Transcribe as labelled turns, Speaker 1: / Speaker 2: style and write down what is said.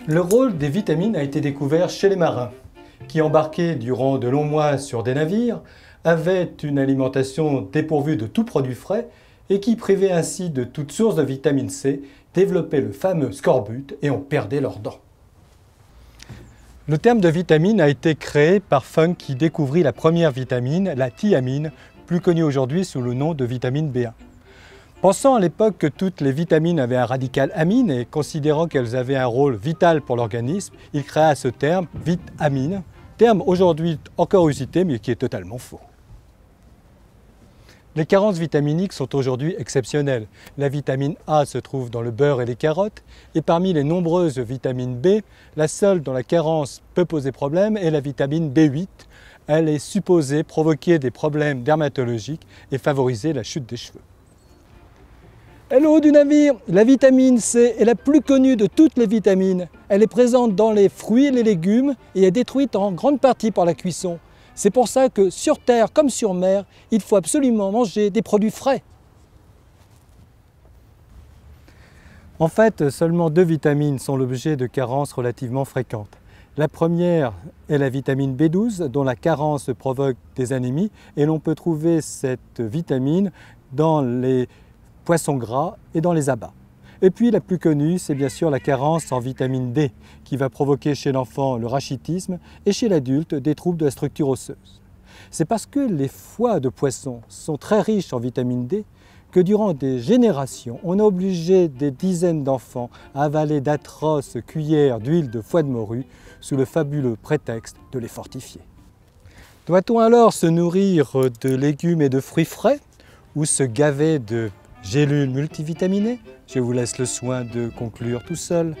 Speaker 1: Le rôle des vitamines a été découvert chez les marins, qui embarqués durant de longs mois sur des navires, avaient une alimentation dépourvue de tout produit frais et qui, privés ainsi de toute source de vitamine C, développaient le fameux scorbut et en perdaient leurs dents. Le terme de vitamine a été créé par Funk qui découvrit la première vitamine, la thiamine, plus connue aujourd'hui sous le nom de vitamine B1. Pensant à l'époque que toutes les vitamines avaient un radical amine et considérant qu'elles avaient un rôle vital pour l'organisme, il créa ce terme vitamine, terme aujourd'hui encore usité mais qui est totalement faux. Les carences vitaminiques sont aujourd'hui exceptionnelles. La vitamine A se trouve dans le beurre et les carottes, et parmi les nombreuses vitamines B, la seule dont la carence peut poser problème est la vitamine B8. Elle est supposée provoquer des problèmes dermatologiques et favoriser la chute des cheveux. Et le haut du navire, la vitamine C est la plus connue de toutes les vitamines. Elle est présente dans les fruits et les légumes et est détruite en grande partie par la cuisson. C'est pour ça que sur terre comme sur mer, il faut absolument manger des produits frais. En fait, seulement 2 vitamines sont l'objet de carences relativement fréquentes. La première est la vitamine B12, dont la carence provoque des anémies, et l'on peut trouver cette vitamine dans les poissons gras et dans les abats. Et puis la plus connue, c'est bien sûr la carence en vitamine D, qui va provoquer chez l'enfant le rachitisme et chez l'adulte des troubles de la structure osseuse. C'est parce que les foies de poisson sont très riches en vitamine D que durant des générations, on a obligé des dizaines d'enfants à avaler d'atroces cuillères d'huile de foie de morue sous le fabuleux prétexte de les fortifier. Doit-on alors se nourrir de légumes et de fruits frais ou se gaver de gélules multivitaminées? Je vous laisse le soin de conclure tout seul.